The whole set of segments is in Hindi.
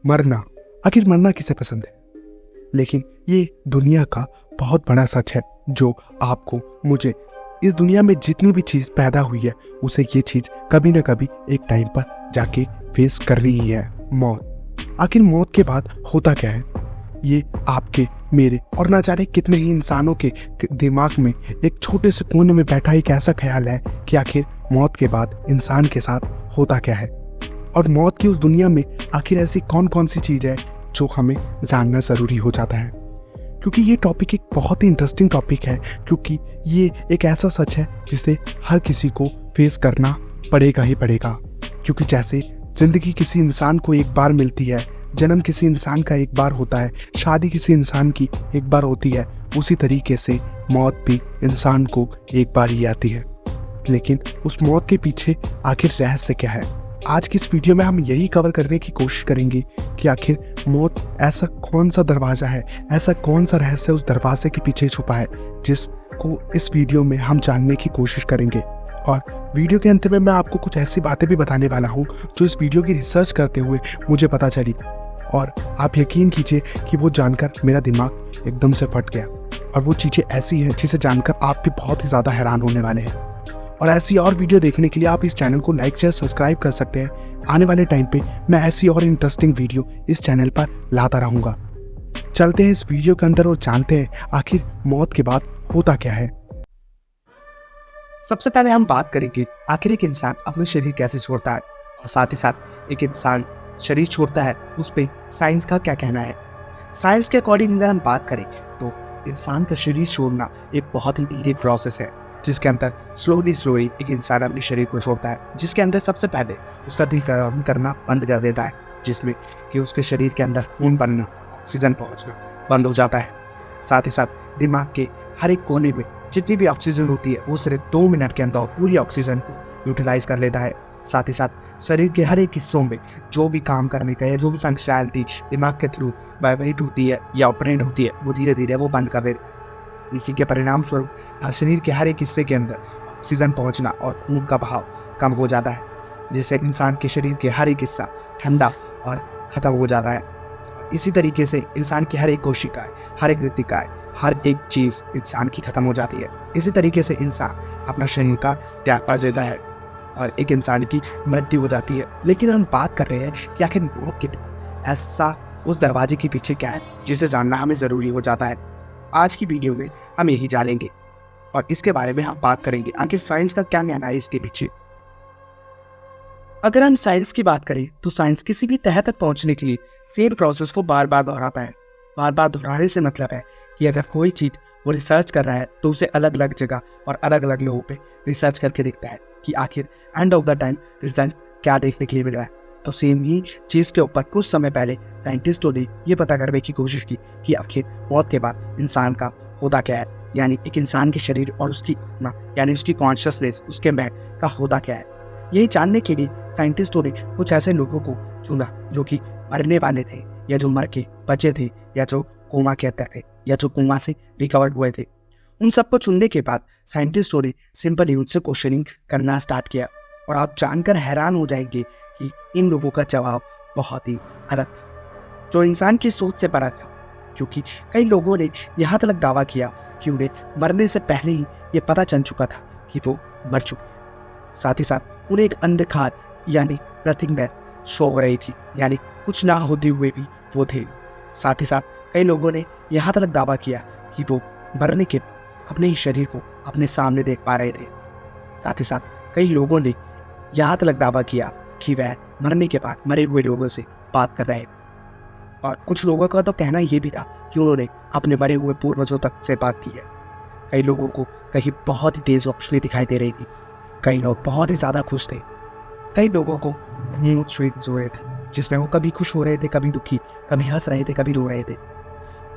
मरना। आखिर मरना किसे पसंद है? लेकिन ये दुनिया का बहुत बड़ा सच है जो आपको, मुझे, इस दुनिया में जितनी भी चीज़ पैदा हुई है उसे ये चीज़ कभी ना कभी एक टाइम पर जाके फेस कर रही है, मौत। आखिर मौत के बाद होता क्या है? ये आपके, मेरे और ना जाने कितने ही इंसानों के दिमाग में एक छोटे से कोने में बैठा एक ऐसा ख्याल है कि आखिर मौत के बाद इंसान के साथ होता क्या है, और मौत की उस दुनिया में आखिर ऐसी कौन कौन सी चीज़ है जो हमें जानना ज़रूरी हो जाता है। क्योंकि ये टॉपिक एक बहुत ही इंटरेस्टिंग टॉपिक है, क्योंकि ये एक ऐसा सच है जिसे हर किसी को फेस करना पड़ेगा ही पड़ेगा। क्योंकि जैसे ज़िंदगी किसी इंसान को एक बार मिलती है, जन्म किसी इंसान का एक बार होता है, शादी किसी इंसान की एक बार होती है, उसी तरीके से मौत भी इंसान को एक बार ही आती है। लेकिन उस मौत के पीछे आखिर रहस्य क्या है? आज की इस वीडियो में हम यही कवर करने की कोशिश करेंगे कि आखिर मौत ऐसा कौन सा दरवाज़ा है, ऐसा कौन सा रहस्य उस दरवाजे के पीछे छुपा है, जिसको इस वीडियो में हम जानने की कोशिश करेंगे। और वीडियो के अंत में मैं आपको कुछ ऐसी बातें भी बताने वाला हूँ जो इस वीडियो की रिसर्च करते हुए मुझे पता चली, और आप यकीन कीजिए कि वो जानकर मेरा दिमाग एकदम से फट गया। और वो चीज़ें ऐसी हैं जिसे जानकर आप भी बहुत ही ज़्यादा हैरान होने वाले हैं। और ऐसी और वीडियो देखने के लिए आप इस चैनल को लाइक शेयर सब्सक्राइब कर सकते हैं। आने वाले टाइम पे मैं ऐसी और इंटरेस्टिंग वीडियो इस चैनल पर लाता रहूँगा। चलते हैं इस वीडियो के अंदर और जानते हैं आखिर मौत के बाद होता क्या है। सबसे पहले हम बात करेंगे आखिर एक इंसान अपना शरीर कैसे छोड़ता है, और साथ ही साथ एक इंसान शरीर छोड़ता है उस पर साइंस का क्या कहना है। साइंस के अकॉर्डिंग अगर हम बात करें तो इंसान का शरीर छोड़ना एक बहुत ही धीरे प्रोसेस है, जिसके अंदर स्लोली एक इंसान अपने शरीर को छोड़ता है, जिसके अंदर सबसे पहले उसका दिल काम करना बंद कर देता है, जिसमें कि उसके शरीर के अंदर खून बनना, ऑक्सीजन पहुंचना बंद हो जाता है। साथ ही साथ दिमाग के हर एक कोने में जितनी भी ऑक्सीजन होती है वो सिर्फ 2 मिनट के अंदर पूरी ऑक्सीजन को यूटिलाइज कर लेता है। साथ ही साथ शरीर के हर एक हिस्सों में जो भी काम करने का है, जो भी फंक्शनैलिटी दिमाग के थ्रू वाइब्रेट होती है या ऑपरेट होती है, वो धीरे धीरे वो बंद कर देता है। इसी के परिणाम स्वरूप शरीर के हर एक हिस्से के अंदर ऑक्सीजन पहुंचना और खून का बहाव कम हो जाता है, जिससे इंसान के शरीर के हर एक हिस्सा ठंडा और ख़त्म हो जाता है। इसी तरीके से इंसान की हर एक कोशिकाएं, हर एक कृतिकाएं, हर एक चीज़ इंसान की ख़त्म हो जाती है। इसी तरीके से इंसान अपना शरीर का त्याग कर देता है और एक इंसान की मृत्यु हो जाती है। लेकिन हम बात कर रहे हैं कि आखिर मौत के बाद ऐसा उस दरवाजे के पीछे क्या है जिसे जानना हमें ज़रूरी हो जाता है। आज की वीडियो में हम यही जानेंगे और इसके बारे में हम बात करेंगे आखिर साइंस का क्या कहना है इसके पीछे। अगर हम साइंस की बात करें तो साइंस किसी भी तह तक पहुंचने के लिए सेम प्रोसेस को बार बार दोहराता है। बार बार दोहराने से मतलब है कि अगर कोई चीज़ वो रिसर्च कर रहा है तो उसे अलग अलग जगह और अलग अलग लोगों पे रिसर्च करके देखता है कि आखिर end of the time result क्या देखने के लिए मिल रहा है। तो सेम ही चीज़ के ऊपर कुछ समय पहले साइंटिस्टों ने ये पता करने की कोशिश की कि आखिर मौत के बाद इंसान का होता क्या है, यानी एक इंसान के शरीर और उसकी आत्मा यानी उसकी कॉन्शियसनेस, उसके मैं का होता क्या है। यही जानने के लिए साइंटिस्टों ने कुछ ऐसे लोगों को चुना जो कि मरने वाले थे, या जो मर के बचे थे, या जो कोमा के अंदर थे, या जो कोमा से रिकवर हुए थे। उन सबको चुनने के बाद साइंटिस्टों ने सिंपली उनसे क्वेश्चनिंग करना स्टार्ट किया, और आप जानकर हैरान हो जाएंगे कि इन लोगों का जवाब बहुत ही अलग, जो इंसान की सोच से परा था। क्योंकि कई लोगों ने यहाँ तक दावा किया कि उन्हें मरने से पहले ही ये पता चल चुका था कि वो मर चुके। साथ ही साथ उन्हें एक अंधकार यानी नथिंगनेस शो हो रही थी, यानी कुछ ना होते हुए भी वो थे। साथ ही साथ कई लोगों ने यहाँ तक दावा किया कि वो मरने के अपने ही शरीर को अपने सामने देख पा रहे थे। साथ ही साथ कई लोगों ने यहाँ तक दावा किया कि वह मरने के बाद मरे हुए लोगों से बात कर रहे थे। और कुछ लोगों का तो कहना ये भी था कि उन्होंने अपने मरे हुए पूर्वजों तक से बात की है। कई लोगों को कहीं बहुत ही तेज रोशनी दिखाई दे रही थी, कई लोग बहुत ही ज़्यादा खुश थे, कई लोगों को मूड स्विंग्स हो रहे थे जिसमें वो कभी खुश हो रहे थे, कभी दुखी, कभी हंस रहे थे, कभी रो रहे थे।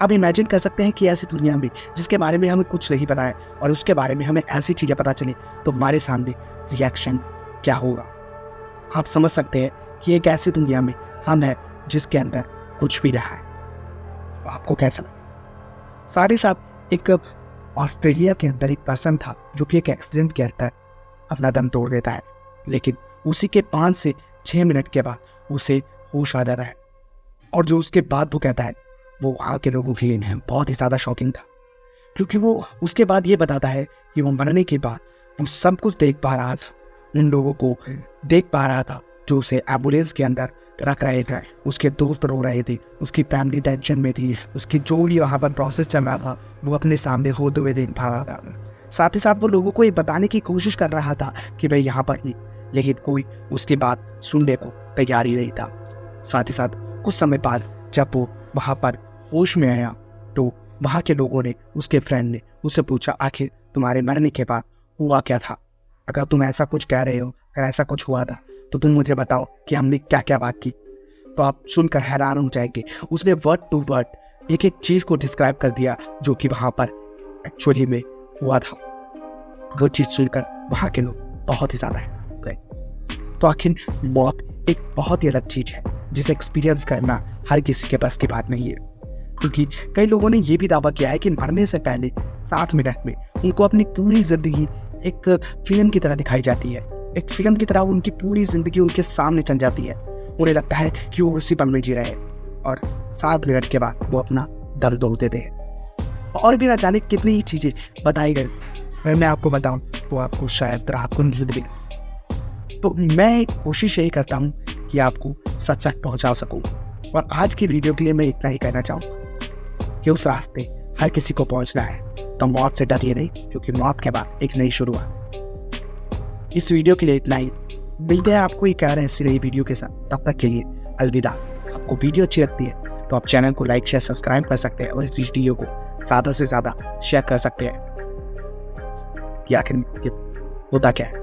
अब इमेजिन कर सकते हैं कि ऐसी दुनिया में जिसके बारे में हमें कुछ नहीं पता है और उसके बारे में हमें ऐसी चीज़ें पता चले तो हमारे सामने रिएक्शन क्या होगा। आप समझ सकते हैं कि एक ऐसी दुनिया में हम हैं जिसके अंदर कुछ भी रहा है। तो आपको कैसा लगा? साथ ही साथ एक ऑस्ट्रेलिया के अंदर एक पर्सन था जो कि एक एक्सीडेंट के अंदर अपना दम तोड़ देता है, लेकिन उसी के 5 से 6 मिनट के बाद उसे होश आ जाता है। और जो उसके बाद वो कहता है वो वहाँ के लोगों के लिए बहुत ही ज़्यादा शॉकिंग था, क्योंकि वो उसके बाद ये बताता है कि वो मरने के बाद वो सब कुछ देख पा रहा था, उन लोगों को देख पा रहा था जो उसे एम्बुलेंस के अंदर रख रहे थे, उसके दोस्त रो रहे थे, उसकी फैमिली टेंशन में थी, उसकी जो भी वहाँ पर प्रोसेस चल रहा था वो अपने सामने होते हुए देख पा रहा था। साथ ही साथ वो लोगों को ये बताने की कोशिश कर रहा था कि भाई यहाँ पर ही, लेकिन कोई उसकी बात सुनने को तैयार ही नहीं था। साथ ही साथ कुछ समय बाद जब वो वहाँ पर होश में आया तो वहाँ के लोगों ने, उसके फ्रेंड ने उससे पूछा, आखिर तुम्हारे मरने के बाद हुआ क्या था? अगर तुम ऐसा कुछ कह रहे हो, अगर ऐसा कुछ हुआ था तो तुम मुझे बताओ कि हमने क्या क्या बात की। तो आप सुनकर हैरान हो जाएंगे, उसने वर्ड टू वर्ड एक एक चीज़ को डिस्क्राइब कर दिया जो कि वहाँ पर एक्चुअली में हुआ था। वो चीज़ सुनकर वहाँ के लोग बहुत ही ज़्यादा हैरान हो गए। तो आखिर मौत एक बहुत ही अलग चीज़ है जिसे एक्सपीरियंस करना हर किसी के पास की बात नहीं है, क्योंकि कई लोगों ने यह भी दावा किया है कि मरने से पहले 60 मिनट में उनको अपनी पूरी जिंदगी एक फिल्म की तरह दिखाई जाती है, एक फिल्म की तरह उनकी पूरी जिंदगी उनके सामने चल जाती है। उन्हें लगता है कि वो उसी पल में जी रहे हैं और 60 मिनट के बाद वो अपना दम तोड़ देते हैं। और भी ना जाने कितनी ही चीज़ें बताई गई, अगर मैं आपको बताऊं तो आपको शायद रात को नींद भी। तो मैं कोशिश यही करता हूँ कि आपको सच सच पहुँचा सकूँ, और आज की वीडियो के लिए मैं इतना ही कहना चाहूँगा कि उस रास्ते हर किसी को पहुँचना है, तो मौत से डरिए नहीं, क्योंकि मौत के बाद एक नई शुरुआत। इस वीडियो के लिए इतना ही, मिलते हैं आपको एक और ऐसी नई वीडियो के साथ। तब तक के लिए अलविदा। आपको वीडियो अच्छी लगती है तो आप चैनल को लाइक शेयर सब्सक्राइब कर सकते हैं और इस वीडियो को ज़्यादा से ज़्यादा शेयर कर सकते हैं। कि आखिर होता क्या है।